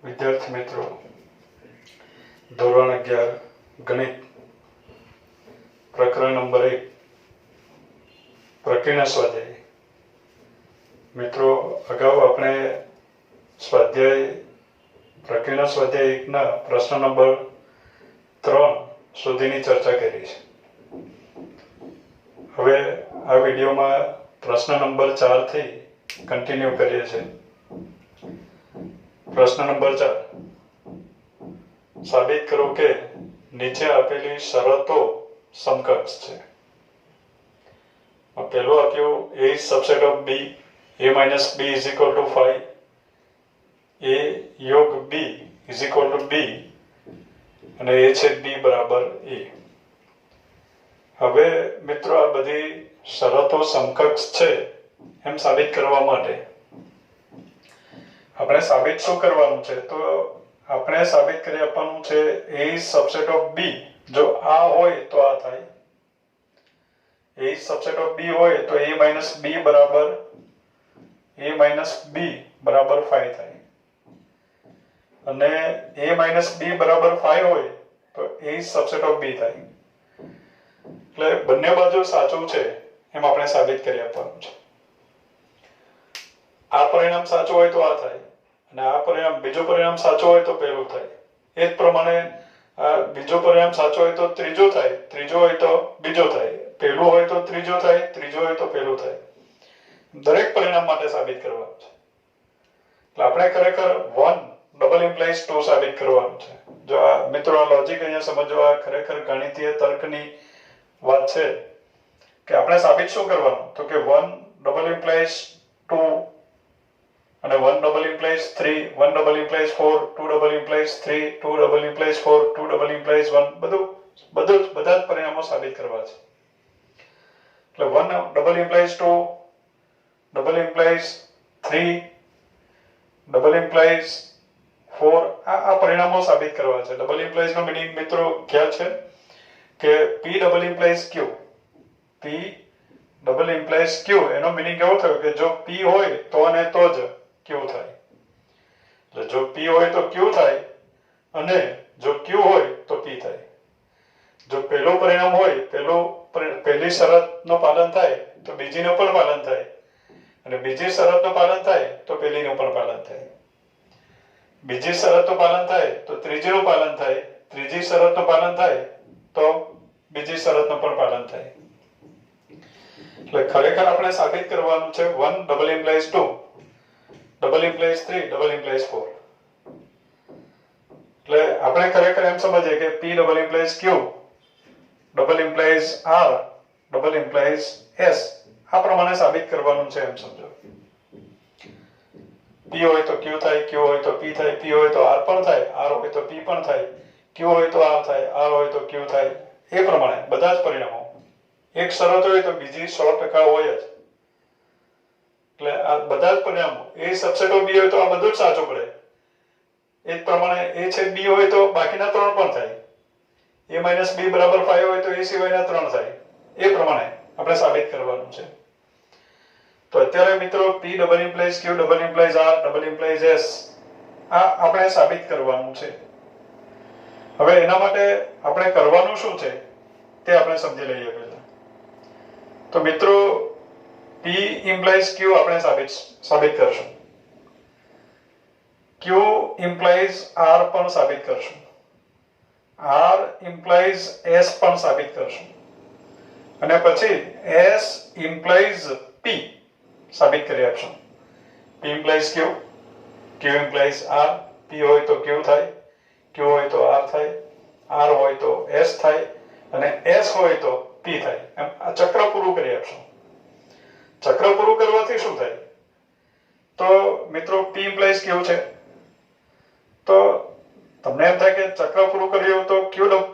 વિદ્યાર્થી મિત્રો, ધોરણ 11 ગણિત પ્રકરણ નંબર 1 પ્રકીર્ણ સ્વાધ્યાય. મિત્રો, અગાઉ આપણે પ્રકીર્ણ સ્વાધ્યાય 1 ના પ્રશ્ન નંબર 3 સુધીની ચર્ચા કરી છે. હવે આ વિડીયોમાં પ્રશ્ન નંબર 4 થી કન્ટિન્યુ કરીએ છીએ. પ્રશ્ન નંબર 4, સાબિત કરો કે નીચે આપેલી શરતો સમકક્ષ છે. પહેલું આપ્યું a is subset of b, a minus b is equal to 5, a યોગ b is equal to b અને a છેદ b બરાબર a. હવે મિત્રો, આ બધી શરતો સમકક્ષ છે એમ સાબિત કરવા માટે આપણે સાબિત શું કરવાનું છે? તો આપણે સાબિત કરી આપવાનું છે a is subset of b. જો આ હોય તો આ થાય. a is subset of b હોય તો a minus b બરાબર 5 થાય. અને a minus b બરાબર 5 હોય તો a is subset of b થાય. એટલે બંને બાજુ સાચું છે એમ આપણે સાબિત કરી આપવાનું છે. આ પરિણામ સાચું હોય તો આ થાય, અને આ પરિણામ બીજું પરિણામ સાચું હોય તો પહેલું થાય. એ જ પ્રમાણે બીજું પરિણામ સાચું હોય તો ત્રીજું થાય, ત્રીજું હોય તો બીજું થાય, પહેલું હોય તો ત્રીજું થાય, ત્રીજું હોય તો પહેલું થાય. દરેક પરિણામ માટે સાબિત કરવાનું છે. એટલે આપણે ખરેખર 1 ડબલ ઇમ્પ્લાઇઝ 2 સાબિત કરવાનું છે. જો આ મિત્રો, આ લોજિક અહીંયા સમજો. આ ખરેખર ગણિતીય તર્કની વાત છે કે આપણે સાબિત શું કરવાનું? તો કે 1 ડબલ ઇમ્પ્લાઇઝ 2 અને 1 double implies 3, 1 double implies 4, 2 double implies 3, 2 double implies 4, 2 double implies 1, બધા જ પરિણામો સાબિત કરવા છે. એટલે 1 double implies 2, double implies 3, double implies 4, આ પરિણામો સાબિત કરવા છે. ડબલ ઇમ્પ્લાઇઝ નો મીનિંગ મિત્રો ખ્યાલ છે કે p double implies q. p double implies q એનો મીનિંગ એવો થયો કે જો p હોય તો અને તો જ q થાય. એટલે જો p હોય તો q થાય, અને જો q હોય તો p થાય. જો પહેલું પરિણામ હોય, પહેલી શરતનું પાલન થાય તો બીજીનું પણ પાલન થાય, અને બીજી શરતનું પાલન થાય તો પહેલીનું પણ પાલન થાય. બીજી શરતનું પાલન થાય તો ત્રીજીનું પાલન થાય, ત્રીજી શરતનું પાલન થાય તો બીજી શરતનું પણ પાલન થાય. એટલે ખરેખર આપણે સાબિત કરવાનું છે 1 double implies 2, double implies 3, double implies 4. એટલે આપણે ખરેખર એમ સમજીએ કે p double implies q, double implies r, double implies s, આ પ્રમાણે સાબિત કરવાનું છે એમ સમજો. p હોય તો q થાય, q હોય તો p થાય, p હોય તો r પણ થાય, r હોય તો p પણ થાય, q હોય તો r થાય, r હોય તો q થાય. એ પ્રમાણે બધા જ પરિણામો. એક શરત હોય તો બીજી 100% હોય જ. એટલે આ બધા જ પરિણામો a સબસેટ ઓફ b હોય તો આ બધું જ સાચું પડે. એ જ પ્રમાણે a છેદ b હોય તો બાકીના 3 પણ થાય. a minus b બરાબર 5 હોય તો a સિવાયના 3 થાય. એ પ્રમાણે આપણે સાબિત કરવાનું છે. તો અત્યારે મિત્રો p double implies q, double implies r, double implies s, આ આપણે સાબિત કરવાનું છે. હવે એના માટે આપણે કરવાનું શું છે તે આપણે સમજી લઈએ પહેલા. તો મિત્રો, p ઇમ્પ્લાઇઝ q આપણે સાબિત કરશું. q ઇમ્પ્લાઇઝ r પણ સાબિત કરશું. r ઇમ્પ્લાઇઝ s પણ સાબિત કરશું. અને પછી s ઇમ્પ્લાઇઝ p સાબિત કરી આપશું. p implies q, q implies r, p હોય તો q થાય, q હોય તો r થાય, r હોય તો s થાય, અને s હોય તો p થાય. એમ આ ચક્ર પૂરું કરી આપશું. ચક્ર પૂરું કરવાથી શું થાય? તો મિત્રો, p ઇમ્પ્લાઇઝ q છે તો તમને એમ થાય કે ચક્ર પૂરું કર્યું તો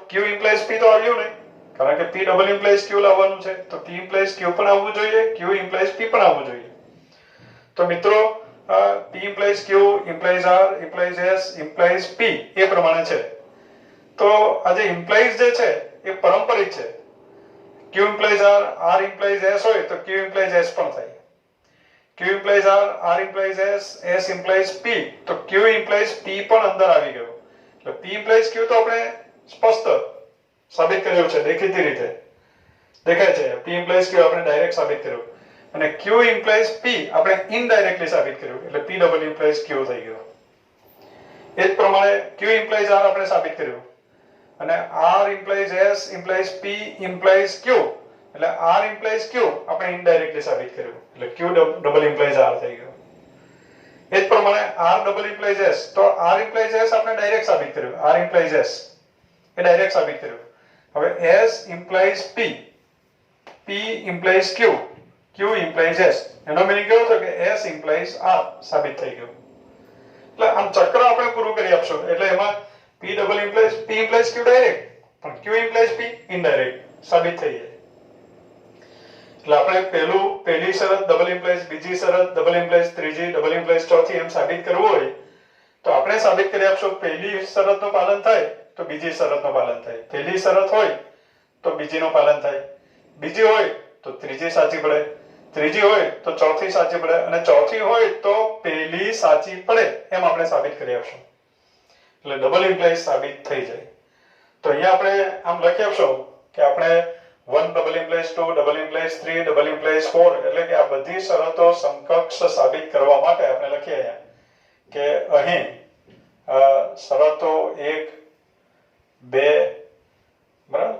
q ઇમ્પ્લાઇઝ p તો આવ્યું નહીં, કારણ કે p ડબલ ઇમ્પ્લાઇઝ q લાવવાનું છે. તો p ઇમ્પ્લાઇઝ q પણ આવવું જોઈએ, q ઇમ્પ્લાઇઝ p પણ આવવું જોઈએ. તો મિત્રો, p implies q, implies r, implies s, implies p એ પ્રમાણે છે. તો આ જે ઇમ્પ્લાઇઝ જે છે એ પારંપરિક છે. q implies r, r implies s હોય તો q ઇમ્પ્લાઇઝ s પણ થાય. q Q implies R, R implies S, S implies P. તો Q implies P પણ અંદર આવી ગયો. એટલે P implies Q તો આપણે સ્પષ્ટ સાબિત કર્યું છે દેખીતી રીતે. દેખાય છે P implies Q આપણે ડાયરેક્ટ સાબિત કર્યું. અને Q implies P આપણે ઇનડાયરેક્ટલી સાબિત કર્યું. એટલે P double implies Q થઈ ગયો. એ જ પ્રમાણે Q implies R આપણે સાબિત કર્યું. અને R implies S implies P implies Q. એટલે R implies Q આપણે ઇનડાયરેક્ટલી સાબિત કર્યું. એટલે Q double implies R થઈ ગયો. એ જ પ્રમાણે R double implies S. તો R implies S આપણે ડાયરેક્ટ સાબિત કર્યું. R implies S એ ડાયરેક્ટ સાબિત કર્યું. હવે S implies P, P implies Q, Q implies S. એનો મીનિંગ કેવો થયો કે S implies R સાબિત થઈ ગયું. એટલે આમ ચક્ર આપણે પૂરું કરી આપશું. એટલે એમાં P double implies P implies Q direct, પણ Q implies P ઇનડાયરેક્ટ સાબિત થઈ જાય. એટલે આપણે પહેલી શરત ડબલ ઇમ્પ્લાઇઝ, બીજી શરત ડબલ ઇમ્પ્લાઇઝ, ત્રીજી ડબલ ઇમ્પ્લાઇઝ, ચોથી એમ સાબિત કરવું હોય તો આપણે સાબિત કરી આપશું. પહેલી શરતનું પાલન થાય તો બીજી શરતનું પાલન થાય. પહેલી શરત હોય તો બીજીનું પાલન થાય. બીજી હોય તો ત્રીજી સાચી પડે. ત્રીજી હોય તો ચોથી સાચી પડે. અને ચોથી હોય તો પહેલી સાચી પડે એમ આપણે સાબિત કરી આપશું. એટલે ડબલ ઇમ્પ્લાઇઝ સાબિત થઈ જાય. તો અહીંયા આપણે આમ લખી આપશું કે આપણે 1 double implies 2, double implies 3, double implies 4. એટલે કે આ બધી શરતો સમકક્ષ સાબિત કરવા માટે આપણે લખીએ અહીંયા કે અહીં શરતો 1, 2, બરાબર,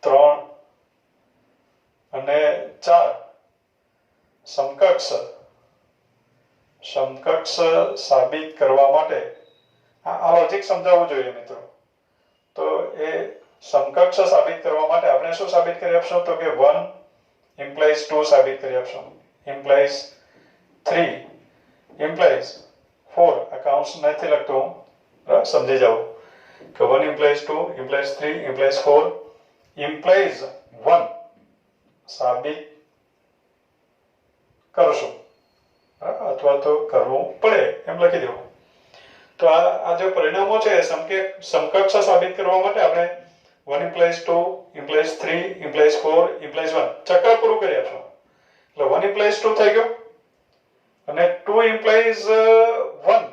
3 અને 4 સમકક્ષ સાબિત કરવા માટે આ લોજિક સમજાવવું જોઈએ મિત્રો. તો એ સમકક્ષ સાબિત કરવા માટે આપણે શું સાબિત કરી આપશું તો કે 1 implies 2 સાબિત કરી આપશું, implies 3 implies 4. આ કાઉન્ટ્સ નથી લખતો હું, બરાબર, સમજી જાઓ કે 1 implies 2 implies 3 implies 4 implies 1 સાબિત કરશું, અથવા તો કરવું પડે એમ લખી દેવું. તો આ જે પરિણામો છે સમકક્ષ સાબિત કરવા માટે આપણે 1 implies 2 implies 3 implies 4 implies 1 ચક્ર પૂરું કરી આપશું. એટલે 1 implies 2 થઈ ગયો અને 2 implies 1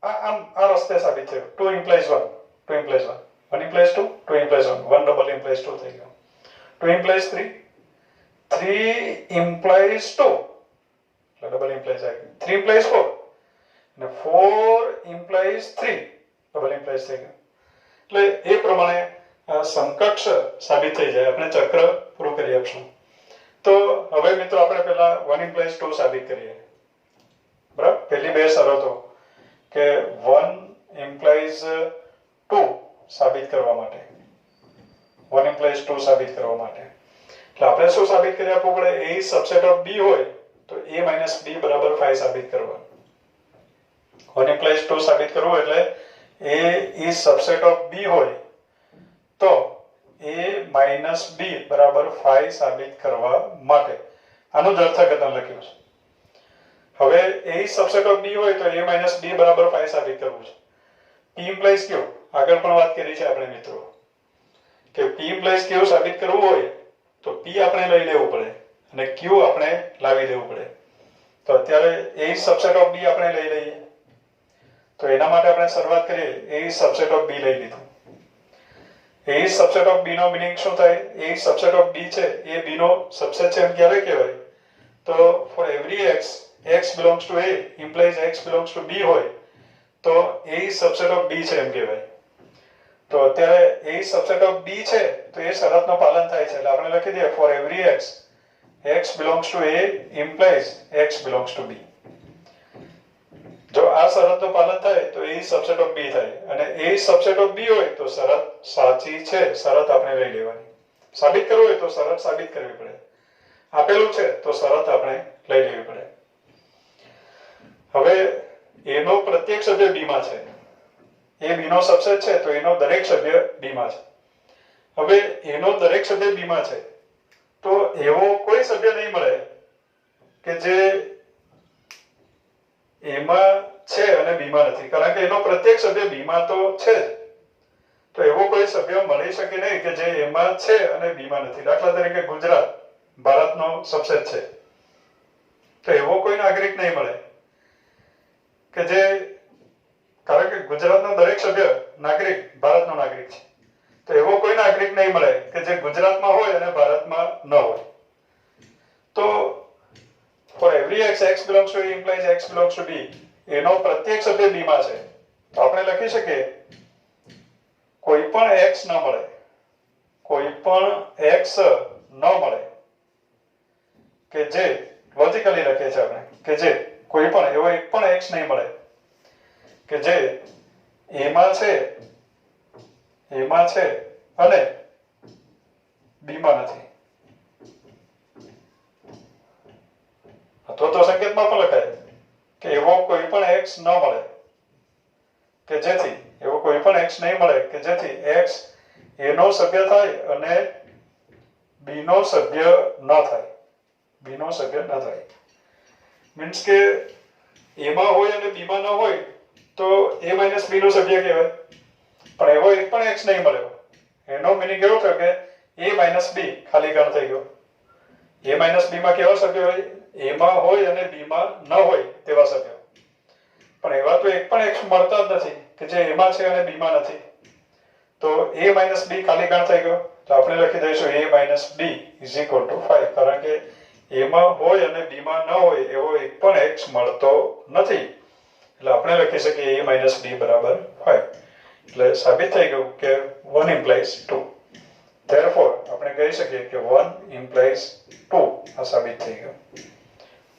આ રસ્તે સાબિત થયો. 2 implies 1 2 implies 1 1 implies 2 2 implies 1 1 double implies 2 થઈ ગયો. 2 implies 3 3 implies 2 એટલે double implies આવી ગયો. 3 implies 4 અને 4 implies 3 double implies થઈ ગયો. એટલે એ પ્રમાણે સમકક્ષ સાબિત થઈ જાય. આપણે ચક્ર પૂરું કરી આપશું. તો હવે મિત્રો આપણે પહેલા 1 implies 2 સાબિત કરીએ, બરાબર. પહેલી બે શરતો કે 1 implies 2 સાબિત કરવા માટે 1 implies 2 સાબિત કરવા માટે એટલે આપણે શું સાબિત કરી આપવું પડે? A સબસેટ ઓફ B હોય તો A - B બરાબર 5 સાબિત કરવાનું. 1 implies 2 સાબિત કરવું એટલે A is subset of B હોય તો A - B બરાબર 5 સાબિત કરવા માટે આનું જ અર્થઘટન લખ્યું છે. હવે A is subset of B હોય તો A - B બરાબર 5 સાબિત કરવું છે. P implies Q આગળ પણ વાત કરી છે આપણે મિત્રો કે P implies Q સાબિત કરવું હોય તો P આપણે લઈ લેવું પડે અને Q આપણે લાવી દેવું પડે. તો અત્યારે A is subset of B આપણે લઈ લઈએ. તો એના માટે આપણે શરૂઆત કરીએ. A is subset of B લઈ લીધું. A is subset of B નો મીનિંગ શું થાય? A is subset of B છે એ B નો સબસેટ છે એમ ક્યારે કહેવાય? તો for every x belongs to A implies x belongs to B હોય તો A is subset of B છે એમ કહેવાય. તો અત્યારે A is subset of B છે તો એ શરતનું પાલન થાય છે. એટલે આપણે લખી દઈએ for every x belongs to A implies x belongs to B. જો આ શરતનું પાલન થાય તો A is subset of B થાય અને A is subset of B હોય તો શરત સાચી છે. શરત આપણે લઈ લેવાની. સાબિત કરવું હોય તો શરત સાબિત કરવી પડે. આપેલું છે તો શરત આપણે લઈ લેવી પડે. હવે A નો પ્રત્યેક સભ્ય B માં છે. A B નો સબસેટ છે તો એનો દરેક સભ્ય B માં છે. હવે A નો દરેક સભ્ય B માં છે તો એવો કોઈ સભ્ય નહીં મળે કે જે એમાં છે અને B માં નથી, કારણ કે એનો પ્રત્યેક સભ્ય B માં તો છે જ. તો એવો કોઈ સભ્ય મળી શકે નહીં કે જે એમાં છે અને B માં નથી. દાખલા તરીકે ગુજરાત ભારતનો સબસેટ છે તો એવો કોઈ નાગરિક નહીં મળે કે જે, કારણ કે ગુજરાતનો દરેક સભ્ય નાગરિક ભારતનો નાગરિક છે, તો એવો કોઈ નાગરિક નહીં મળે કે જે ગુજરાતમાં હોય અને ભારતમાં ન હોય. તો for every x belongs to A implies x belongs to B, એનો પ્રત્યેક સભ્ય B માં છે. તો આપણે લખી શકીએ કોઈ પણ x ન મળે, કોઈ પણ x ન મળે કે જે લોજિકલી લખીએ છીએ આપણે કે જે કોઈ પણ એવો એક પણ x નહીં મળે કે જે એમાં છે અને બીમાં નથી. અથવા તો સંકેતમાં પણ લખાય કે એવો કોઈ પણ x ન મળે કે જેથી, એવો કોઈ પણ x નહીં મળે કે જેથી x a નો સભ્ય થાય અને b નો સભ્ય ન થાય. b નો સભ્ય ન થાય મીન્સ કે a માં હોય અને b માં ન હોય તો a માઇનસ b નો સભ્ય કહેવાય. પણ એવો એક પણ x નહીં મળ્યો, એનો મિનિંગ એવો થયો કે a માઇનસ b ખાલી ગણ થઈ ગયો. a માઇનસ b માં કેવા સભ્ય હોય? a માં હોય અને b માં ન હોય તેવા સભ્યો. પણ એવા તો એક પણ x મળતા જ નથી કે જે a માં છે અને b માં નથી. તો a માઇનસ b ખાલી ગણ થઈ ગયો. તો આપણે લખી દઈશું a minus b is equal to 5, કારણ કે a માં હોય અને b માં ન હોય એવો એક પણ x મળતો નથી. એટલે આપણે લખી શકીએ a માઇનસ b બરાબર 5. એટલે સાબિત થઈ ગયું કે 1 implies 2. therefore આપણે કહી શકીએ કે 1 implies 2 આ સાબિત થઈ ગયું.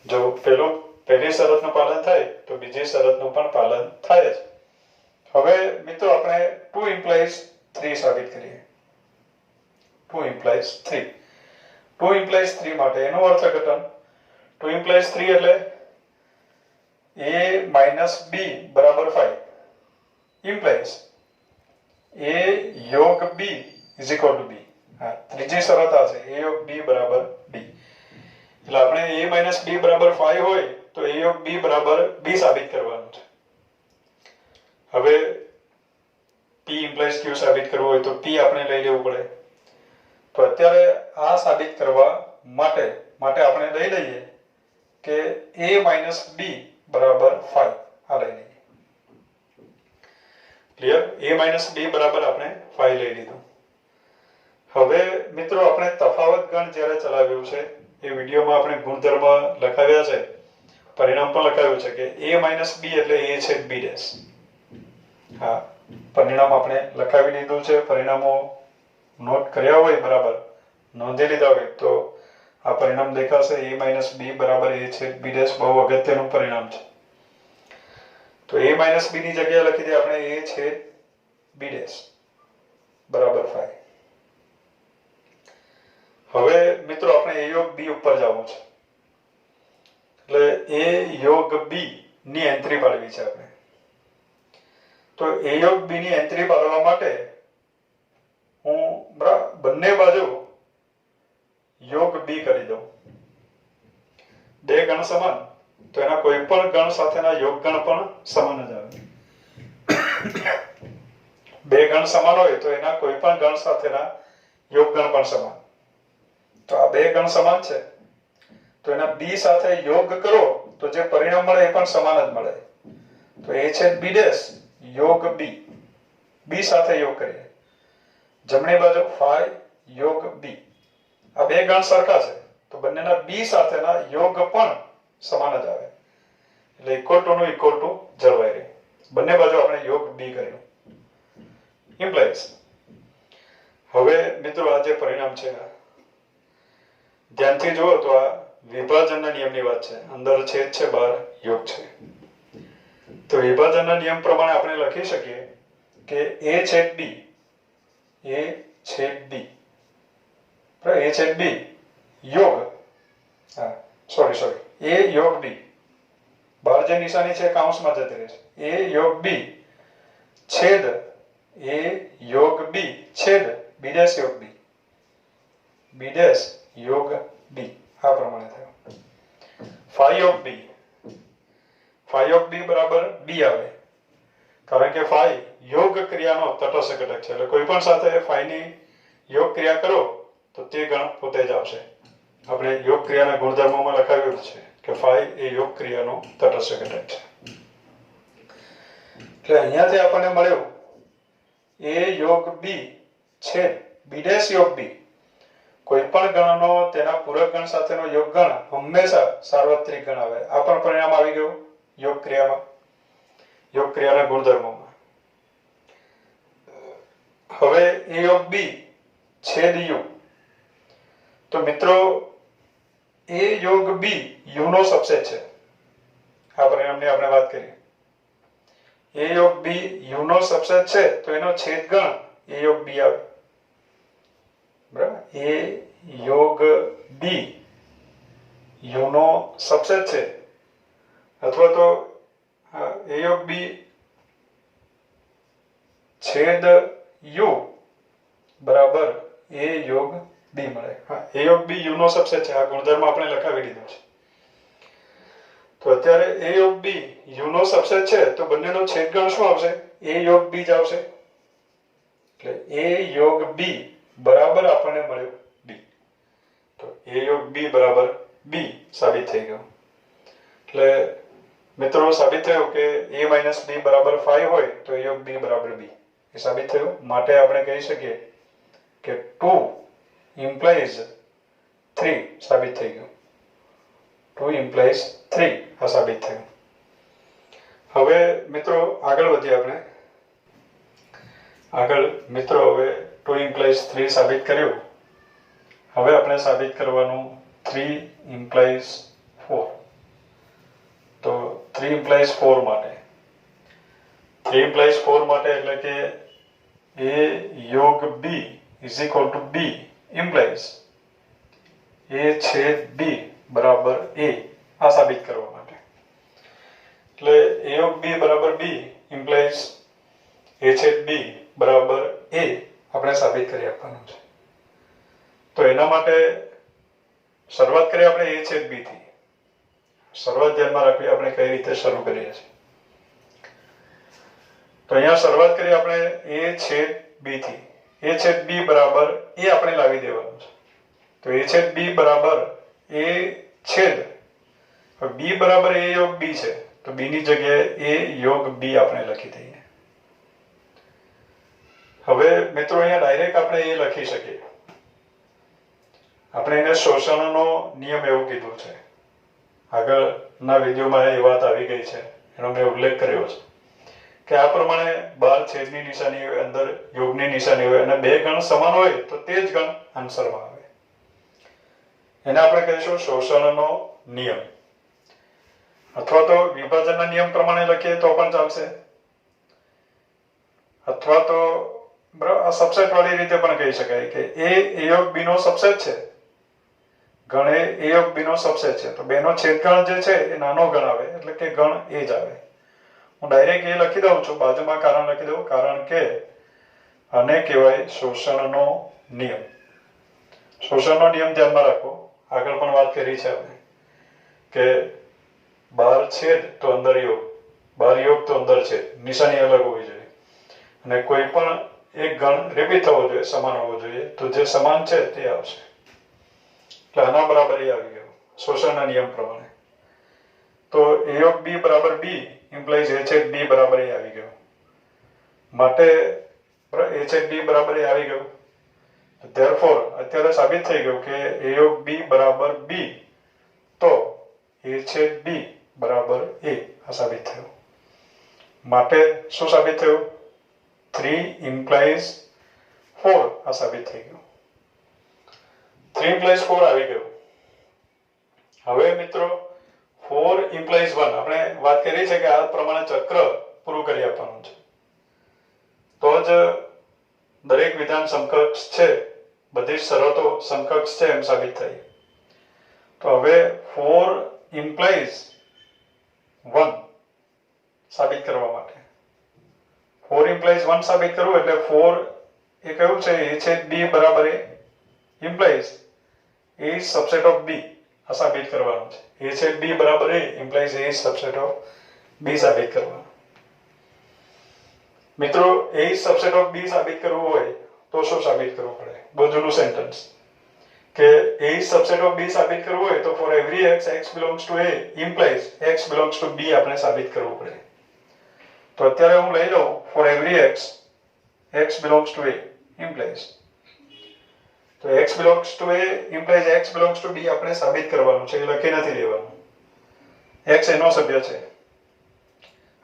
જો પહેલી શરતનું પાલન થાય તો બીજી શરતનું પણ પાલન થાય જ. હવે મિત્રો આપણે 2 implies 3 સાબિત કરીએ. 2 implies 3. 2 implies 3 માટે એનું અર્થઘટન 2 implies 3 એટલે a minus b બરાબર 5 implies a યોગ b is equal to b. હા, ત્રીજી શરત આ છે a યોગ b બરાબર b. એટલે આપણે a minus b બરાબર 5 હોય તો a યોગ b બરાબર b સાબિત કરવાનું છે. હવે p implies q સાબિત કરવું હોય તો p આપણે લઈ લેવું પડે. તો અત્યારે આ સાબિત કરવા માટે આપણે લઈ લઈએ કે a minus b બરાબર 5 આ લઈ લઈએ. ક્લિયર? a minus b બરાબર આપણે 5 લઈ લીધું. હવે મિત્રો આપણે તફાવત ગણ જ્યારે ચલાવ્યું છે એ વિડીયોમાં આપણે ગુણધર્મ લખાવ્યા છે, પરિણામ પણ લખાવ્યું છે કે a minus b એટલે a છે b ડેશ. હા, પરિણામ આપણે લખાવી લીધું છે. પરિણામો નોટ કર્યા હોય બરાબર, નોંધી લીધા હોય તો આ પરિણામ દેખાશે. a minus b બરાબર a છે b ડેશ બહુ અગત્યનું પરિણામ છે. તો a minus b ની જગ્યાએ લખી દઈએ આપણે a છે b ડેશ બરાબર 5. હવે મિત્રો આપણે a યોગ b ઉપર જવું છે. એટલે a યોગ b ની એન્ટ્રી પાડવી છે આપણે. તો a યોગ b ની એન્ટ્રી પાડવા માટે હું બંને બાજુ યોગ b કરી દઉં. બે ગણ સમાન તો એના કોઈ પણ ગણ સાથેના યોગ ગણ પણ સમાન જ આવે. બે ગણ સમાન હોય તો એના કોઈ પણ ગણ સાથેના યોગ ગણ પણ સમાન. તો આ બે ગણ સમાન છે તો એના b સાથે યોગ કરો તો જે પરિણામ મળે એ પણ સમાન જ મળે. તો a છે b ડેશ યોગ b, b સાથે યોગ કરીએ. જમણી બાજુ 5 યોગ b. આ બે ગણ સરખા છે તો બંનેના b સાથેના યોગ પણ સમાન જ આવે. એટલે ઇક્વલ ટુ નું ઇક્વલ ટુ જળવાઈ રહે. બંને બાજુ આપણે યોગ b કર્યું. ઇમ્પ્લાઇઝ. હવે મિત્રો આ જે પરિણામ છે ધ્યાનથી જુઓ તો આ વિભાજનના નિયમની વાત છે. અંદર છેદ છે, બહાર યોગ છે. તો વિભાજનના નિયમ પ્રમાણે આપણે લખી શકીએ કે a છેદ b, a છેદ b, a છેદ b યોગ, હા સોરી a યોગ b, બહાર જે નિશાની છે કાઉન્સમાં જતી રહે છે. a યોગ b છેદ a યોગ b છેદ b ડેશ યોગ b, b ડેશ યોગ b. આ પ્રમાણે થયો. phi યોગ b, phi યોગ b બરાબર b આવે કારણ કે phi યોગ ક્રિયાનો તટસ્થ ઘટક છે. એટલે કોઈ પણ સાથે phi ની યોગ ક્રિયા કરો તો તે ગણ પોતે જ આવશે. આપણે યોગ ક્રિયાના ગુણધર્મોમાં લખાવ્યું છે કે ફાઈ એ યોગ ક્રિયાનો તટસ્થ ઘટક છે. એટલે અહીંયાથી આપણને મળ્યું a યોગ b છેદ b ડેશ યોગ b. કોઈ પણ ગણનો તેના પૂરક ગણ સાથેનો યોગ ગણ હંમેશા સાર્વત્રિક ગણ આવે. આ પણ પરિણામ આવી ગયું યોગ ક્રિયામાં, યોગ ક્રિયાના ગુણધર્મોમાં. હવે a યોગ b છેદ u. તો મિત્રો a યોગ b u નો સબસેટ છે. આ પરિણામની આપણે વાત કરીએ. a યોગ b u નો સબસેટ છે તો એનો છેદ ગણ a યોગ b આવે. બરાબર, a યોગ b u નો સબસેટ છે અથવા તો a યોગ b છેદ u બરાબર a યોગ b મળે. હા, a યોગ b u નો સબસેટ છે. આ ગુણધર્મ આપણે લખાવી દીધો છે. તો અત્યારે a યોગ b u નો સબસેટ છે તો બંનેનો છેદગણ શું આવશે? a યોગ b જ આવશે. એટલે a યોગ b બરાબર આપણને મળ્યું b. તો a યોગ b બરાબર b સાબિત થઈ ગયું. એટલે મિત્રો સાબિત થયું કે a - b બરાબર 5 હોય તો a યોગ b બરાબર b એ સાબિત થયું. માટે આપણે કહી શકીએ કે 2 implies 3 સાબિત થઈ ગયું. 2 implies 3 આ સાબિત થયું. હવે મિત્રો આગળ વધીએ આપણે. આગળ મિત્રો હવે 2 implies 3 સાબિત કર્યું. હવે આપણે સાબિત કરવાનું 3 implies 4. તો 3 implies 4 માટે 3 implies 4 માટે એટલે કે a યોગ b is equal to b implies a છેદ b બરાબર a આ સાબિત કરવા માટે. એટલે a યોગ b બરાબર b implies a છેદ b બરાબર a આપણે સાબિત કરી આપવાનું છે. તો એના માટે શરૂઆત કરીએ આપણે a છેદ b થી. શરૂઆત ધ્યાનમાં રાખવી આપણે કઈ રીતે શરૂ કરીએ છીએ. તો અહીંયા શરૂઆત કરીએ આપણે a છેદ b થી. a છેદ b બરાબર a આપણે લાવી દેવાનું છે. તો a છેદ b બરાબર a છેદ b બરાબર a યોગ b છે તો b ની જગ્યાએ a યોગ b આપણે લખી દઈએ. હવે મિત્રો અહીંયા ડાયરેક્ટ આપણે એ લખી શકીએ. આપણે એને શોષણનો નિયમ એવું કીધું છે. આગળના વિડીયોમાં એ વાત આવી ગઈ છે, એનો મેં ઉલ્લેખ કર્યો છે કે આ પ્રમાણે 12 છેદની નિશાની હોય, અંદર યોગની નિશાની હોય અને બે ગણ સમાન હોય તો તે જ ગણ આન્સરમાં આવે. એને આપણે કહીશું શોષણનો નિયમ. અથવા તો વિભાજનના નિયમ પ્રમાણે લખીએ તો પણ ચાલશે, અથવા તો આ સબસેટ વાળી રીતે પણ કહી શકાય કે a યોગ b નો સબસેટ છે. ગણ a યોગ b નો સબસેટ છે તો બેનો છેદગણ જે છે એ નાનો ગણ આવે એટલે કે ગણ a જ આવે. હું ડાયરેક્ટ એ લખી દઉં છું, બાજુમાં કારણ લખી દઉં, કારણ કે આને કહેવાય શોષણનો નિયમ. શોષણનો નિયમ ધ્યાનમાં રાખો. આગળ પણ વાત કરી છે આપણે કે 12 છેદ તો અંદર યોગ, 12 યોગ તો અંદર છેદ, નિશાની અલગ હોવી જોઈએ અને કોઈ પણ એક ગણ રિપીટ થવો જોઈએ, સમાન હોવો જોઈએ. તો જે સમાન છે તે આવશે. એટલે આના બરાબર એ આવી ગયું શોષણના નિયમ પ્રમાણે. તો a યોગ b બરાબર b implies a છેદ b બરાબર એ આવી ગયું. માટે a છેદ b બરાબર એ આવી ગયું. therefore અત્યારે સાબિત થઈ ગયું કે a યોગ b બરાબર b તો a છેદ b બરાબર a આ સાબિત થયું. માટે શું સાબિત થયું? 3 implies 4 આ સાબિત થઈ ગયું. 3 implies 4 આવી ગયું. હવે મિત્રો 4 implies 1 આપણે વાત કરી છે કે આ પ્રમાણે ચક્ર પૂરું કરી આપવાનું છે તો જ દરેક વિધાન સમકક્ષ છે, બધી જ શરતો સમકક્ષ છે એમ સાબિત થાય. તો હવે 4 implies 1 સાબિત કરવા માટે 4 implies 1 સાબિત કરવું એટલે 4 એ કયું છે? a છેદ b બરાબર a implies a is subset of b આ સાબિત કરવાનું છે. a છેદ b બરાબર a implies a is subset of b સાબિત કરવાનું. મિત્રો a is subset of b સાબિત કરવું હોય તો શું સાબિત કરવું પડે? બહુ જૂનું સેન્ટેન્સ કે A is subset of B સાબિત કરવું હોય તો for every x belongs to A implies x belongs to B આપણે સાબિત કરવું પડે. તો અત્યારે હું લઈ લઉં for every x belongs to A implies, તો x belongs to A implies x belongs to B આપણે સાબિત કરવાનું છે, એ લખી નથી દેવાનું. x એનો સભ્ય છે.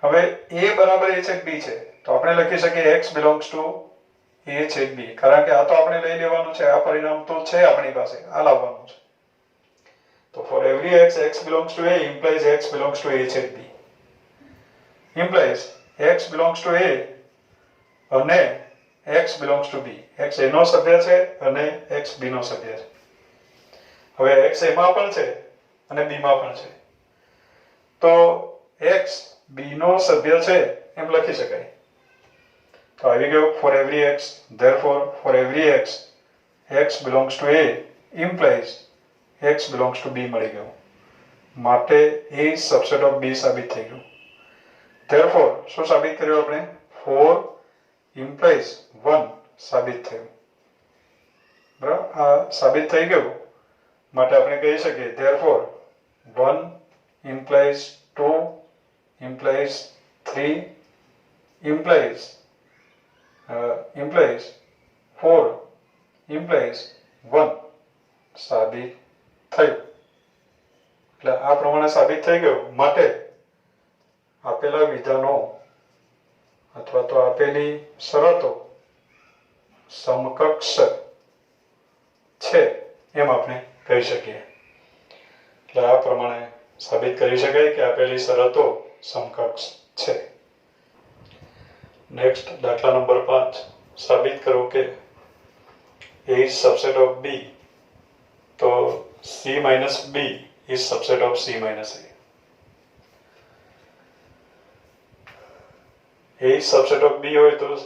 હવે A બરાબર A છેદ B છે તો આપણે લખી શકીએ x belongs to A છેદ B, કારણ કે આ તો આપણે લઈ લેવાનું છે, આ પરિણામ તો છે આપણી પાસે, આ લાવવાનું છે. તો for every x belongs to A implies x belongs to A છેદ B implies x belongs to A અને x belongs to B. x A નો સભ્ય છે અને x B નો સભ્ય છે. હવે x A માં પણ છે અને B માં પણ છે તો x B નો સભ્ય છે એમ લખી શકાય. તો આવી ગયું for every x, therefore for every x belongs to A implies x belongs to B મળી ગયું. માટે A is subset of B સાબિત થઈ ગયું. therefore શું સાબિત કર્યું આપણે? 4 implies 1 સાબિત થયું. બરાબર, આ સાબિત થઈ ગયું માટે આપણે કહી શકીએ therefore 1 implies 2 implies 3 implies 4 implies 1 સાબિત થયું. એટલે આ પ્રમાણે સાબિત થઈ ગયું માટે આપેલા વિધાનો અથવા તો આપેલી શરતો સમકક્ષ છે એમ આપણે કહી શકીએ. એટલે આ પ્રમાણે સાબિત કરી શકાય કે આપેલી શરતો સમકક્ષ છે. નેક્સ્ટ દાખલા નંબર 5, સાબિત કરો કે A is subset of B, તો C minus B is subset of C minus A. A is subset of B હોય તો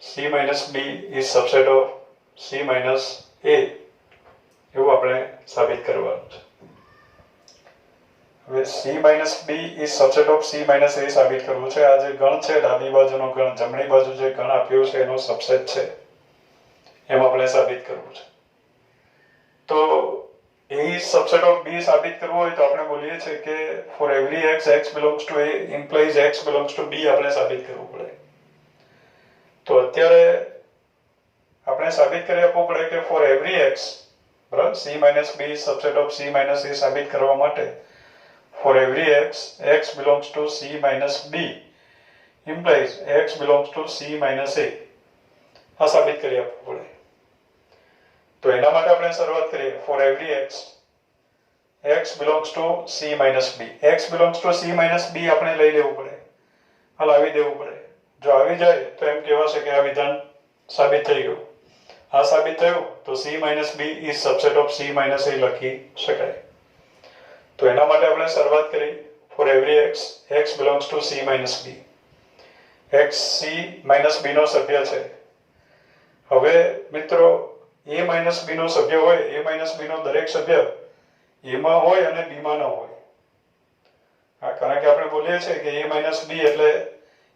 C minus B is subset of C minus A એવું આપણે સાબિત કરવાનું છે. હવે C minus B is subset of C minus A સાબિત કરવું છે. આ જે ગણ છે ડાબી બાજુનો ગણ જમણી બાજુ જે ગણ આપ્યો છે એનો સબસેટ છે એમ આપણે સાબિત કરવું છે. તો A is subset of B સાબિત કરવું હોય તો આપણે બોલીએ છીએ કે for every x belongs to A implies x belongs to B આપણે સાબિત કરવું પડે. તો અત્યારે આપણે સાબિત કરી આપવું પડે કે for every x, બરાબર, C minus B is subset of C minus A સાબિત કરવા માટે for every x belongs to C minus B implies x belongs to C minus A આ સાબિત કરી આપવું પડે. તો એના માટે આપણે શરૂઆત કરીએ for every x belongs to C minus B. x belongs to C minus B આપણે લઈ લેવું પડે, આ લાવી દેવું પડે. જો આવી જાય તો એમ કહેવાશે કે આ વિધાન સાબિત થઈ ગયું. આ સાબિત થયું તો C minus B is subset of C minus A લખી શકાય. તો એના માટે આપણે શરૂઆત કરી for every x belongs to C minus B. x C minus B નો સભ્ય છે. હવે મિત્રો A minus B નો સભ્ય હોય, A minus B નો દરેક સભ્ય A માં હોય અને B માં ન હોય. કારણ કે આપણે બોલીએ છીએ કે A minus B એટલે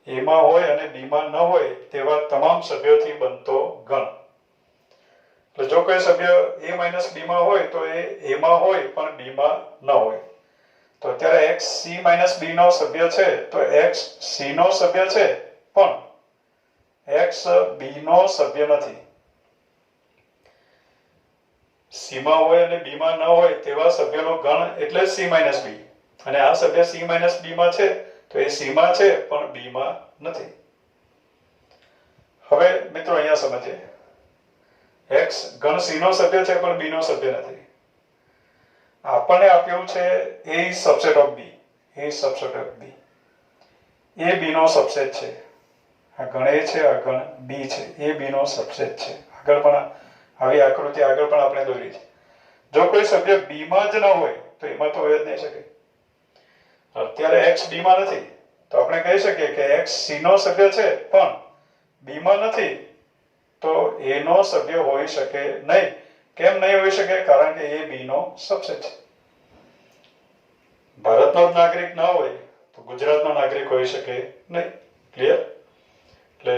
A માં હોય અને B માં ન હોય તેવા તમામ સભ્યોથી બનતો ગણ. એટલે જો કોઈ સભ્ય A minus B માં હોય તો એ A માં હોય પણ B માં ન હોય. તો અત્યારે x C minus B નો સભ્ય છે તો x C નો સભ્ય છે પણ x B નો સભ્ય નથી. C માં હોય અને B માં ન હોય તેવા સભ્યનો ગણ એટલે C minus B. અને આ સભ્ય C minus B માં છે તો એ C માં છે પણ B માં નથી. હવે મિત્રો અહીંયા સમજીએ. x ગણ C નો સભ્ય છે પણ B નો સભ્ય નથી. આપણને આપ્યું છે A is subset of B. A is subset of B. A B નો સબસેટ છે. આ ગણ A છે, આ ગણ B છે. A B નો સબસેટ છે. આગળ પણ આવી આકૃતિ આગળ પણ આપણે દોરી છે. જો કોઈ સભ્ય B માં જ ન હોય તો એમાં તો હોય જ નહીં શકે. અત્યારે x B માં નથી તો આપણે કહી શકીએ કે x C નો સભ્ય છે પણ B માં નથી તો A નો સભ્ય હોઈ શકે નહીં. કેમ નહીં હોઈ શકે? કારણ કે A B નો સબસેટ છે. ભારતનો નાગરિક ના હોય તો ગુજરાતનો નાગરિક હોઈ શકે નહીં. ક્લિયર? એટલે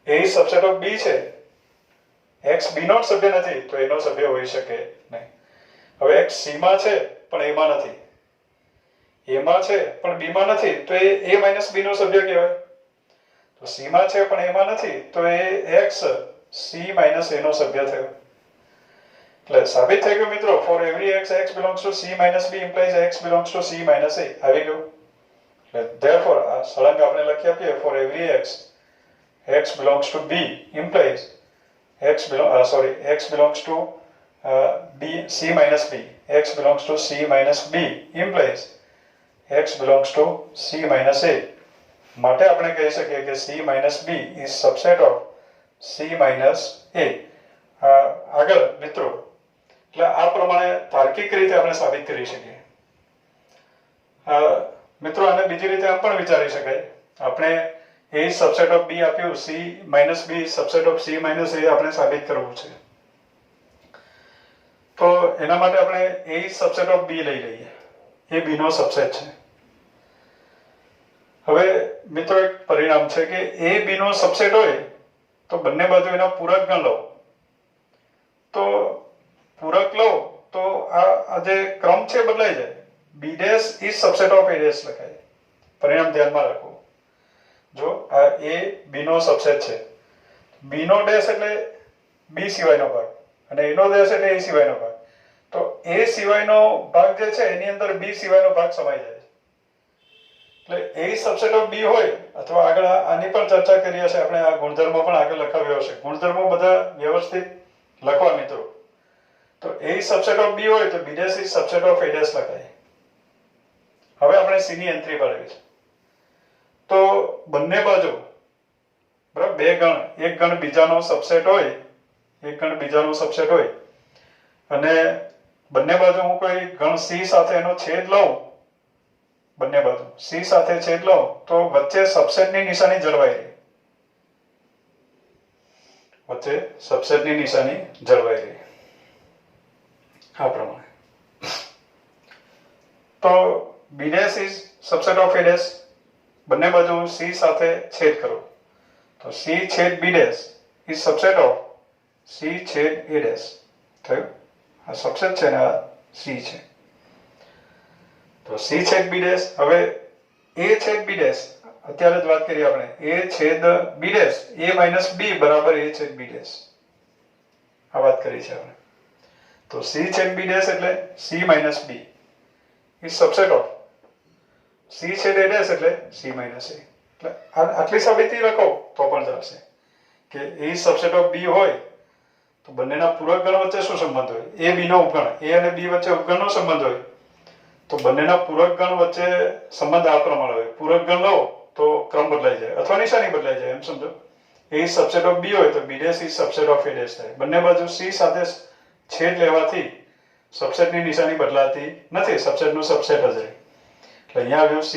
A is subset of B છે. x x b નો જ સભ્ય નથી તો એનો સભ્ય હોઈ શકે નહીં. હવે x c માં છે પણ a માં નથી, a માં છે પણ b માં નથી તો એ a - b નો સભ્ય કહેવાય. તો c માં છે પણ a માં નથી તો એ x c - a નો સભ્ય થયો. એટલે સાબિત થઈ ગયું મિત્રો, for every x belongs to c - b implies x belongs to c - a. આવી ગયું. એટલે therefore આ સળંગ આપણે લખી આપીએ, for every x belongs to b implies x belongs to b c - b. x belongs to c - b implies x belongs to c - a. માટે આપણે કહી શકીએ કે c - b is subset of c - a. આગળ મિત્રો, એટલે આ પ્રમાણે તાર્કિક રીતે આપણે સાબિત કરી શકીએ. મિત્રો આને બીજી રીતે આમ પણ વિચારી શકાય. આપણે a સબસેટ ઓફ b આપ્યું, c - b subset of c - a આપણે સાબિત કરવું છે. તો એના માટે આપણે a સબસેટ ઓફ b લઈ લઈએ. એ b નો સબસેટ છે. હવે મિત્રો એક પરિણામ છે કે a b નો સબસેટ હોય તો બંને બાજુ એના પૂરક ગણ લો. તો પૂરક લો તો આ જે ક્રમ છે બદલાઈ જાય. b' is subset of a' લખાય. પરિણામ ધ્યાનમાં રાખો. જો આ a b નો સબસેટ છે, b નો ડેશ એટલે b સિવાયનો ભાગ અને a નો ડેશ એટલે a સિવાયનો ભાગ. તો a સિવાયનો ભાગ જે છે એની અંદર b સિવાયનો ભાગ સમાઈ જાય છે. એટલે a સબસેટ ઓફ b હોય, અથવા આગળ આની પણ ચર્ચા કરી હશે આપણે, આ ગુણધર્મો પણ આગળ લખાવ્યો હશે. ગુણધર્મો બધા વ્યવસ્થિત લખવા મિત્રો. તો a સબસેટ ઓફ b હોય તો b' is subset of a' લખાય. હવે આપણે c ની એન્ટ્રી પાડવી છે. તો બંને બાજુ બરાબર બે ગણ, એક ગણ બીજાનો સબસેટ હોય, એક ગણ બીજાનો સબસેટ હોય અને બંને બાજુ હું કોઈ ગણ c સાથે એનો છેદ લઉં, બંને બાજુ c સાથે છેદ લઉં તો વચ્ચે સબસેટની નિશાની જળવાઈ રહે. વચ્ચે સબસેટની નિશાની જળવાઈ રહે આ પ્રમાણે. તો b' is subset of a'. બંને બાજુ c સાથે છેદ કરો તો c છેદ b' is subset of c છેદ a'. થયું? આ સબસેટ છે ને આ c છે. તો c છેદ b'. હવે a છેદ b', અત્યારે જ વાત કરી આપણે, a છેદ b', a - b બરાબર a છેદ b'. આ વાત કરી છે આપણે. તો c છેદ b' એટલે c - b is subset of c છેદ a' એટલે c - a. એટલે આટલી સાબિતી લખો તો પણ ચાલશે કે a સબસેટ ઓફ b હોય તો બંનેના પૂરક ગણ વચ્ચે શું સંબંધ હોય? a b નો ઉપગણ, a અને b વચ્ચે ઉપગણનો સંબંધ હોય તો બંનેના પૂરક ગણ વચ્ચે સંબંધ આ પ્રમાણે હોય. પૂરક ગણ લો તો ક્રમ બદલાઈ જાય અથવા નિશાની બદલાઈ જાય. એમ સમજો, a સબસેટ ઓફ b હોય તો b' is subset of a' થાય. બંને બાજુ c સાથે છેદ લેવાથી સબસેટની નિશાની બદલાતી નથી, સબસેટનું સબસેટ જ રહે. એટલે અહીંયા આવ્યું c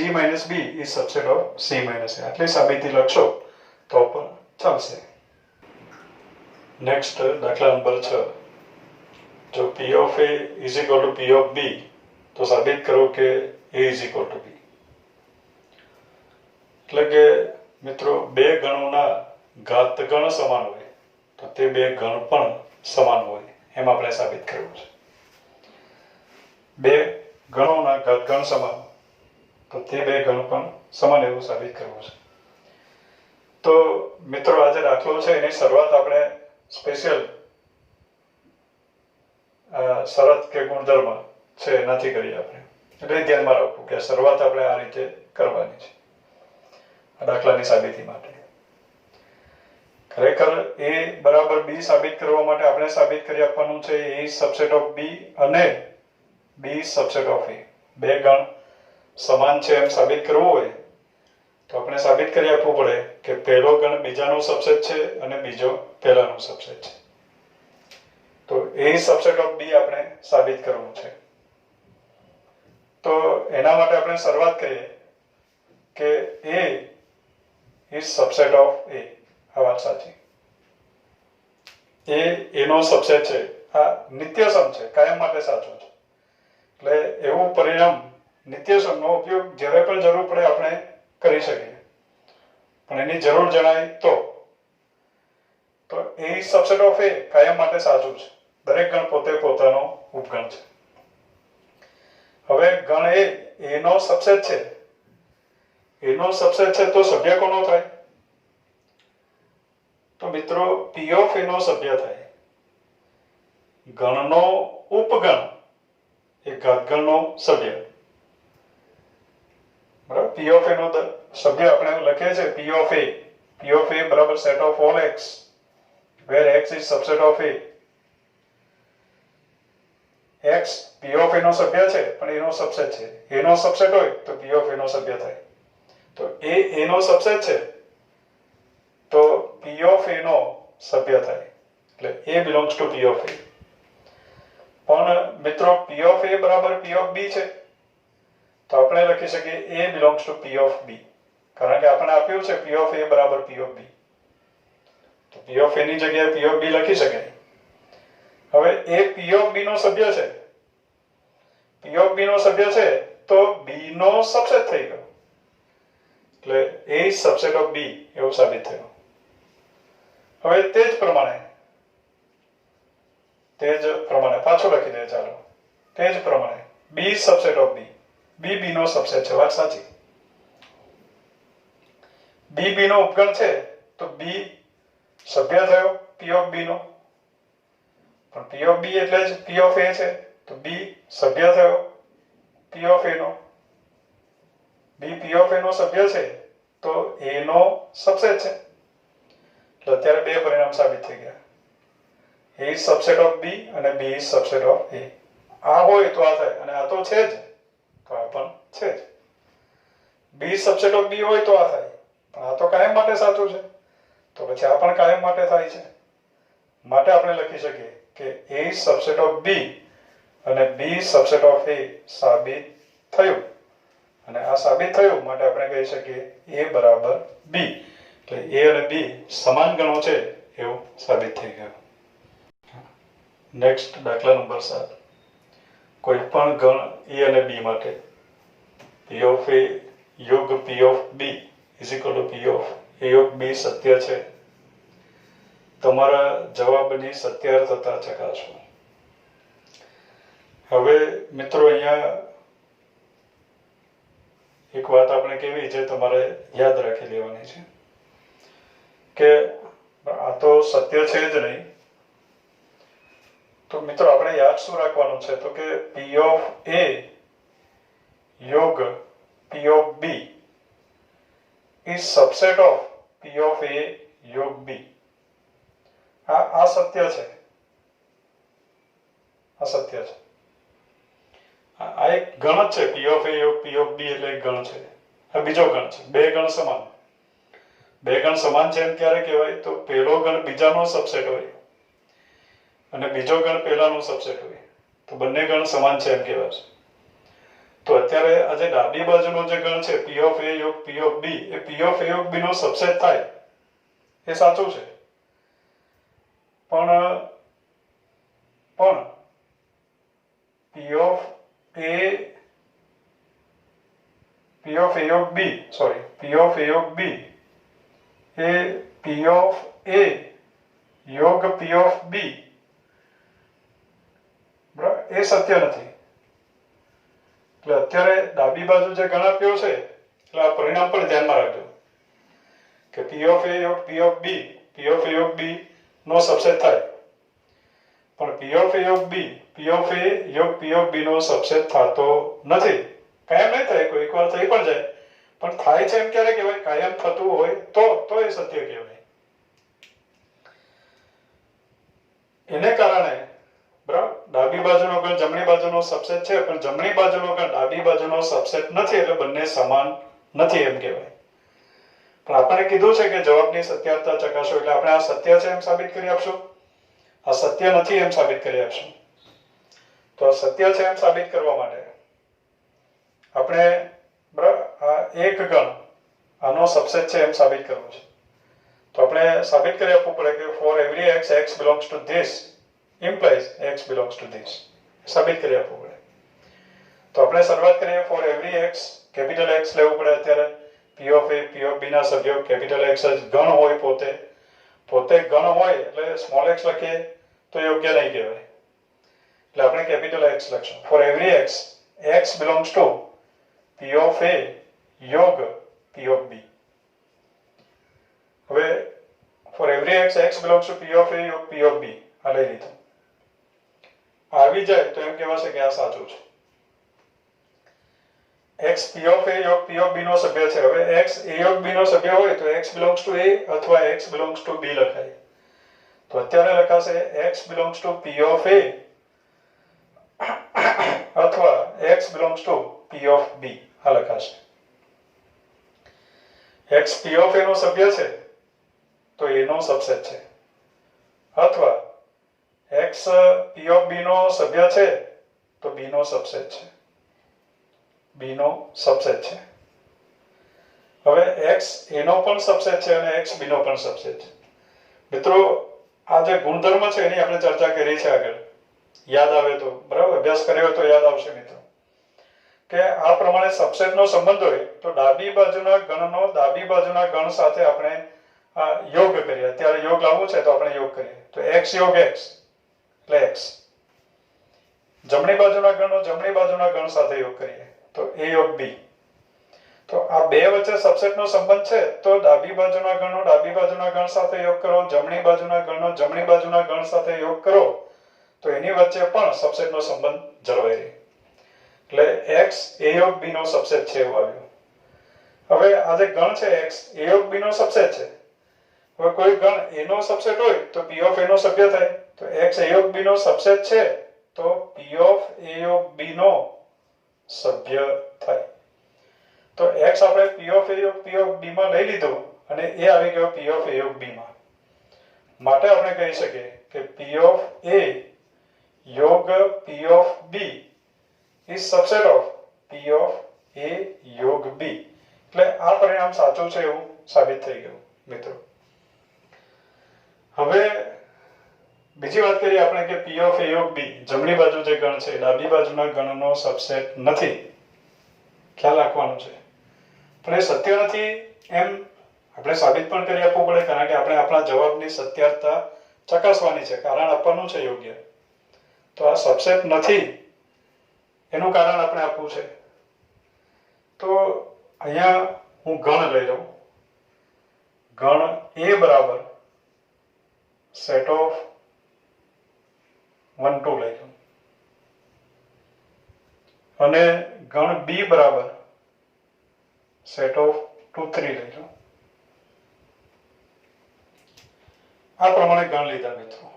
- b is subset of c - a. આટલી સાબિતી લખશો તો પણ ચાલશે. નેક્સ્ટ દાખલા નંબર 6. જો p of a is equal to p of b તો સાબિત કરો કે a is equal to b. એટલે કે મિત્રો બે ગણોના ઘાતગણ સમાન હોય તો તે બે ગણ પણ સમાન હોય એમ આપણે સાબિત કરવું છે. બે ગણોના ઘાતગણ સમાન તો તે બે ગણ પણ સમાન એવું સાબિત કરવું છે. તો મિત્રો આ જે દાખલો છે એની શરૂઆત આપણે સ્પેશિયલ શરત કે ગુણધર્મ છે એનાથી કરીએ આપણે. એટલે ધ્યાનમાં રાખવું કે શરૂઆત આપણે આ રીતે કરવાની છે આ દાખલાની સાબિતી માટે. ખરેખર a બરાબર b સાબિત કરવા માટે આપણે સાબિત કરી આપવાનું છે a is subset of b અને b is subset of a. બે ગણ સમાન છે એમ સાબિત કરવું હોય તો આપણે સાબિત કરી આપવું પડે કે પહેલો ગણ બીજાનો સબસેટ છે અને બીજો પહેલાનો સબસેટ છે. તો a is subset of b આપણે સાબિત કરવું છે. તો એના માટે આપણે શરૂઆત કરીએ કે a is subset of a. આ વાત સાચી. a નો સબસેટ છે. આ નિત્યસમ છે, કાયમ માટે સાચું છે. એટલે એવું પરિણામ નિત્યસમનો ઉપયોગ જ્યારે પણ જરૂર પડે આપણે કરી શકીએ, પણ એની જરૂર જણાય તો A is subset of A કાયમ માટે સાચું છે. દરેક ગણ પોતે પોતાનો ઉપગણ છે. હવે ગણ A નો સબસેટ છે. A નો સબસેટ છે તો સભ્ય કોનો થાય? તો મિત્રો P of A નો સભ્ય થાય. ગણનો ઉપગણ એ ઘાતગણનો સભ્ય. બરાબર? P of A નો સભ્ય આપણે લખીએ છીએ P of A. P of A બરાબર set of all x where x is subset of A. x P of A નો સભ્ય છે પણ એનો સબસેટ છે. A નો સબસેટ હોય તો P of A નો સભ્ય થાય. તો A નો સબસેટ છે તો P of A નો સભ્ય થાય. એટલે A belongs to P of A. પણ મિત્રો P of A બરાબર P of B છે તો આપણે લખી શકીએ A belongs to P of B. કારણ કે આપણે આપ્યું છે P of A બરાબર P of B. તો P of A ની જગ્યાએ P of B લખી શકાય. હવે A P of B નો સભ્ય છે. P of B નો સભ્ય છે તો B નો સબસેટ થઈ ગયો. એટલે A is subset of B એવું સાબિત થયું. હવે તે જ પ્રમાણે પાછું લખી દઈએ. ચાલો તે જ પ્રમાણે B is subset of B. B નો સબસેટ છે. વાત સાચી. B નો ઉપગણ છે તો B સભ્ય થયો P of B નો. પણ P of B એટલે જ P of A છે તો B સભ્ય થયો P of A no. B P of A નો સભ્ય છે તો A નો સબસેટ છે. એટલે અત્યારે બે પરિણામ સાબિત થઈ ગયા. A is subset of B અને B is subset of A. આ હોય તો આ થાય અને આ તો છે જ તો આ પણ છે જ. B is subset of B હોય તો આ થાય પણ આ તો કાયમ માટે સાચું છે તો પછી આ પણ કાયમ માટે થાય છે. માટે આપણે લખી શકીએ કે A is subset of B અને B is subset of A સાબિત થયું. અને આ સાબિત થયું માટે આપણે કહી શકીએ A બરાબર B. એટલે A અને B સમાન ગણો છે એવું સાબિત થઈ ગયું. નેક્સ્ટ દાખલા નંબર 7. કોઈ પણ ગણ A અને B માટે P of A યોગ P of B is equal to P of A of B સત્ય છે. તમારા જવાબની સત્યાર્થતા ચકાસો. હવે મિત્રો અહીંયા એક વાત આપણે કેવી છે તમારે યાદ રાખી લેવાની છે કે આ તો સત્ય છે જ નહીં. તો મિત્રો આપણે યાદ શું રાખવાનું છે તો કે P of A યોગ P of B is subset of P of A યોગ B. આ સત્ય છે. આ સત્ય છે. આ એક ગણ જ છે. P of A યોગ P of B એટલે એક ગણ છે. આ બીજો ગણ છે. બે ગણ સમાન. બે ગણ સમાન છે એમ ક્યારે કહેવાય તો પહેલો ગણ બીજાનો સબસેટ હોય અને બીજો ગણ પહેલાનો સબસેટ હોય તો બંને ગણ સમાન છે એમ કહેવાય. તો અત્યારે આજે ડાબી બાજુનો જે ગણ છે P of A યોગ P of B A P of A યોગ B નો સબસેટ થાય એ સાચું છે. પણ P of A યોગ B P of A યોગ B A P of A યોગ P of B બરાબર એ સત્ય નથી. એટલે અત્યારે ડાબી બાજુ જે ગણ આપ્યો છે એટલે આ પરિણામ પણ ધ્યાનમાં રાખજો કે P of A યોગ P of B P of A યોગ B નો સબસેટ થાય પણ P of A યોગ B P of A યોગ P of B નો સબસેટ થતો નથી. કાયમ નહીં થાય. કોઈ એકવાર થઈ પણ જાય પણ થાય છે એમ ક્યારે કહેવાય કાયમ થતું હોય તો એ સત્ય કહેવાય. એને કારણે બરાબર ડાબી બાજુનો ગણ જમણી બાજુનો સબસેટ છે પણ જમણી બાજુનો ગણ ડાબી બાજુનો સબસેટ નથી એટલે બંને સમાન નથી એમ કહેવાય. પણ આપણે કીધું છે કે જવાબની સત્યાર્થતા ચકાસો એટલે આપણે આ સત્ય છે એમ સાબિત કરી આપશું. આ સત્ય નથી એમ સાબિત કરી આપશું. તો આ સત્ય છે એમ સાબિત કરવા માટે આપણે બરાબર આ એક ગણ આનો સબસેટ છે એમ સાબિત કરવું છે. તો આપણે સાબિત કરી આપવું પડે કે for every x belongs to this implies x belongs to this. સાબિત કરી આપવું પડે. તો આપણે શરૂઆત કરીએ for every x capital X લેવું પડે. અત્યારે P of A P of B ના સભ્યો કેપિટલ X જ ગણ હોય પોતે પોતે ગણ હોય એટલે સ્મોલ એક્સ લખીએ તો યોગ્ય નહીં કહેવાય, એટલે આપણે કેપિટલ એક્સ લખશું. For every X, X belongs to P of A યોગ પી ઓફ બી. હવે for every X, X belongs to P of A યોગ પી ઓફ બી આ લઈ લીધું. આવી જાય તો એમ કહેવાશે કે આ સાચું છે. x p of a યોગ p of b નો સભ્ય છે. હવે x a યોગ b નો સભ્ય હોય તો x belongs to a અથવા x belongs to b લખાય. તો અત્યારે લખાશે x belongs to p of a અથવા x belongs to p of b આ લખાશે. x p of a નો સભ્ય છે તો a નો સબસેટ છે, અથવા x p of b નો સભ્ય છે તો b નો સબસેટ છે. b નો સબસેટ છે. હવે x a નો પણ સબસેટ છે અને x b નો પણ સબસેટ છે. મિત્રો આ જે ગુણધર્મ છે એની આપણે ચર્ચા કરી છે આગળ, યાદ આવે તો બરાબર, અભ્યાસ કર્યો તો યાદ આવશે મિત્રો, કે આ પ્રમાણે સબસેટનો સંબંધ હોય તો ડાબી બાજુના ગણનો ડાબી બાજુના ગણ સાથે આપણે યોગ કરીએ. અત્યારે યોગ લાવવું છે તો આપણે યોગ કરીએ તો x યોગ x એટલે x. જમણી બાજુના ગણનો જમણી બાજુના ગણ સાથે યોગ કરીએ તો a યોગ b. તો આ બે વચ્ચે સબસેટનો સંબંધ છે તો ડાબી બાજુના ગણનો ડાબી બાજુના ગણ સાથે યોગ કરો, જમણી બાજુના ગણનો જમણી બાજુના ગણ સાથે યોગ કરો તો એની વચ્ચે પણ સબસેટનો સંબંધ જળવાઈ રહે. એટલે x a યોગ b નો સબસેટ છે એવું આવ્યું. હવે આ જે ગણ છે x a યોગ b નો સબસેટ છે. હવે કોઈ ગણ a નો સબસેટ હોય તો p of a નો સભ્ય થાય. તો x a યોગ b નો સબસેટ છે તો p of a યોગ b નો સભ્ય થાય. તો x આપણે p of a યોગ p of b માં લઈ લીધું અને એ આવી ગયો p of a યોગ b માં. માટે આપણે કહી શકીએ કે p of a યોગ p of b is subset of p of a યોગ b. એટલે આ પરિણામ સાચું છે એવું સાબિત થઈ ગયું મિત્રો. હવે બીજી વાત કરીએ આપણે કે p of a યોગ b જમણી બાજુ જે ગણ છે ડાબી બાજુના ગણનો સબસેટ નથી. ખ્યાલ રાખવાનો છે, પણ એ સત્ય નથી એમ આપણે સાબિત પણ કરી આપવું પડે, કારણ કે આપણે આપણા જવાબની સત્યારતા ચકાસવાની છે, કારણ આપવાનું છે યોગ્ય. તો આ સબસેટ નથી એનું કારણ આપણે આપવું છે. તો અહીંયા હું ગણ લઈ લઉં. ગણ a બરાબર સેટ ઓફ 1 2 લઈ લઉં અને ગણ b બરાબર સેટ ઓફ 2 3 લઈ લઉં. આ પ્રમાણે ગણ લીધા મિત્રો.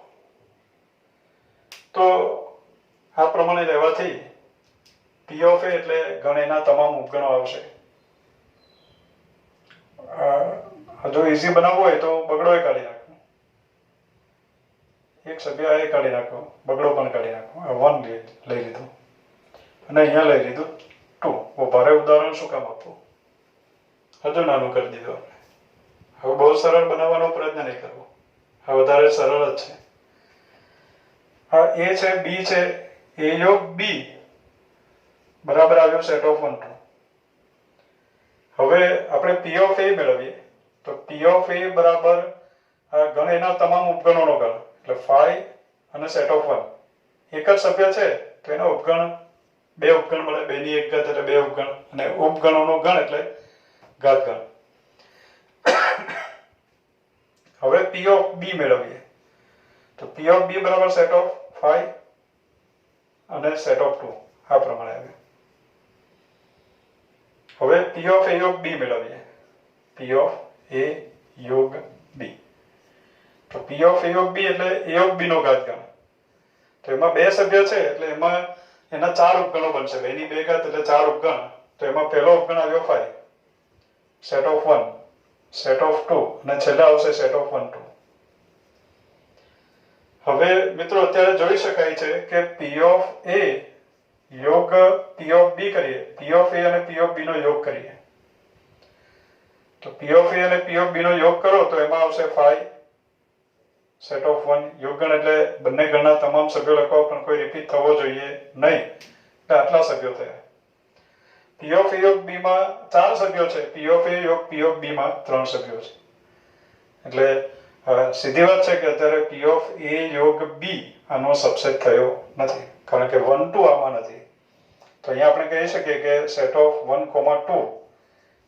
તો આ પ્રમાણે લેવાથી p of a એટલે ગણ એના તમામ ઉપગણો આવશે. જો ઈઝી બનાવવું હોય તો બગડો એ કાઢી નાખો, એક સભ્ય એ કાઢી નાખો, બગડો પણ કાઢી નાખો. 1 લઈ લીધું અને અહીંયા લઈ લીધું 2. ભારે ઉદાહરણ શું કામ આપવું, હજુ નાનું કરી દીધું. હવે બહુ સરળ બનાવવાનો પ્રયત્ન નહીં કરવો, આ વધારે સરળ જ છે. આ a છે b છે, a યોગ b બરાબર આવ્યો સેટ ઓફ 1 2. હવે આપણે p of a મેળવીએ તો p of a બરાબર ગણ એના તમામ ઉપગણોનો ગણ એટલે 5 અને સેટ ઓફ 1. એક જ સભ્ય છે તો એનો ઉપગણ બે ઉપગણ મળે, બે ની એક ઘાત એટલે બે ઉપગણ, અને ઉપગણોનો ગણ એટલે ઘાત ગણ. હવે p of b મેળવીએ તો p of b બરાબર સેટ ઓફ 5 અને સેટ ઓફ 2 આ પ્રમાણે આવે. હવે p of a યોગ b મેળવીએ, p of a યોગ b. તો p of a યોગ b એટલે a યોગ b નો ઘાત ગણ. તો એમાં બે સભ્ય છે એટલે એમાં એના ચાર ઉપગણો બનશે, બે ની બે ઘાત એટલે ચાર ઉપગણ. તો એમાં પહેલો ઉપગણ આવ્યો 5, સેટ ઓફ 1, સેટ ઓફ 2 અને છેલ્લે આવશે સેટ ઓફ 1 2. હવે મિત્રો અત્યારે જોઈ શકાય છે કે p of a યોગ p of b કરીએ, p of a અને p of b નો યોગ કરીએ તો p of a અને p of b નો યોગ કરો તો એમાં આવશે 5 સેટ ઓફ 1. યોગગણ એટલે બંને ગણના તમામ સભ્યો લખો, પણ કોઈ રિપીટ થવો જોઈએ નહીં, એટલે આટલા સભ્યો થયા. p of a યોગ b માં 4 સભ્યો છે, p of a યોગ p of b માં 3 સભ્યો છે, એટલે સીધી વાત છે કે અત્યારે પી ઓફ એ યોગ બી આનો સબસેટ થયો નથી, કારણ કે 1 2 આમાં નથી. તો અહીંયા આપણે કહી શકીએ કે સેટ ઓફ 1, 2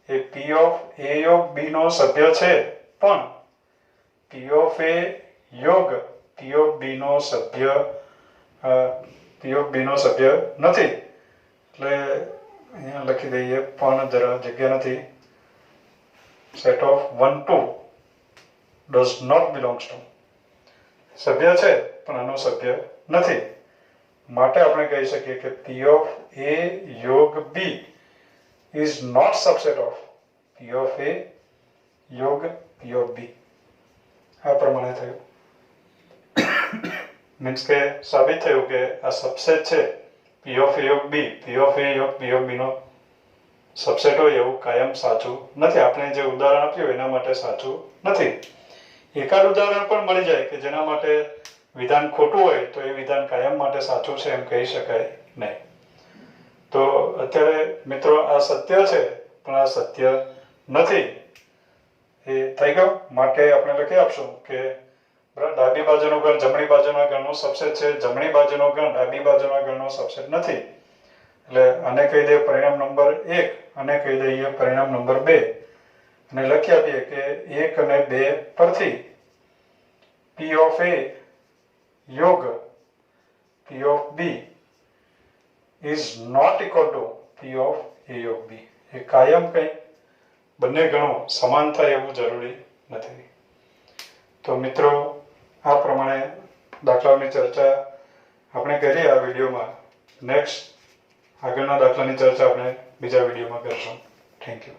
એ પી ઓફ એ યોગ બી નો સભ્ય છે, પણ પી ઓફ એ યોગ પી ઓફ બી નો સભ્ય નથી. એટલે અહીંયા લખી દઈએ, પણ જરા જગ્યા નથી. Set of 1 2 does not belongs to, સભ્ય છે પણ આનો સભ્ય નથી. માટે આપણે કહી શકીએ કે પી ઓફ એ યોગ B is not subset of P of A યોગ પી ઓફ બી. આ પ્રમાણે થયું. મીન્સ કે સાબિત થયું કે આ સબસેટ છે પી ઓફ એ યોગ બી, પી ઓફ એ યોગ P of B no subset હોય એવું કાયમ સાચું નથી. આપણે જે ઉદાહરણ આપ્યું એના માટે સાચું નથી. એકાદ ઉદાહરણ પણ મળી જાય કે જેના માટે વિધાન ખોટું હોય તો એ વિધાન કાયમ માટે સાચું છે એમ કહી શકાય નહીં. તો અત્યારે મિત્રો આ સત્ય છે પણ આ સત્ય નથી, એ થઈ ગયું. માટે આપણે લખી આપશું કે ડાબી બાજુનો ગણ જમણી બાજુના ગણનો સબસેટ છે, જમણી બાજુનો ગણ ડાબી બાજુના ગણનો સબસેટ નથી. એટલે આને કહી દઈએ પરિણામ નંબર 1, અને કહી દઈએ પરિણામ નંબર 2, અને લખી આપીએ કે 1 અને 2 પરથી પી ઓફ એ યોગ P of B is not equal to P of A યોગ બી. એ કાયમ કંઈ બંને ગણો સમાન થાય એવું જરૂરી નથી. તો મિત્રો આ પ્રમાણે દાખલાઓની ચર્ચા આપણે કરીએ આ વિડીયોમાં. નેક્સ્ટ આગળના દાખલાની ચર્ચા આપણે બીજા વિડીયોમાં કરશું. Thank you.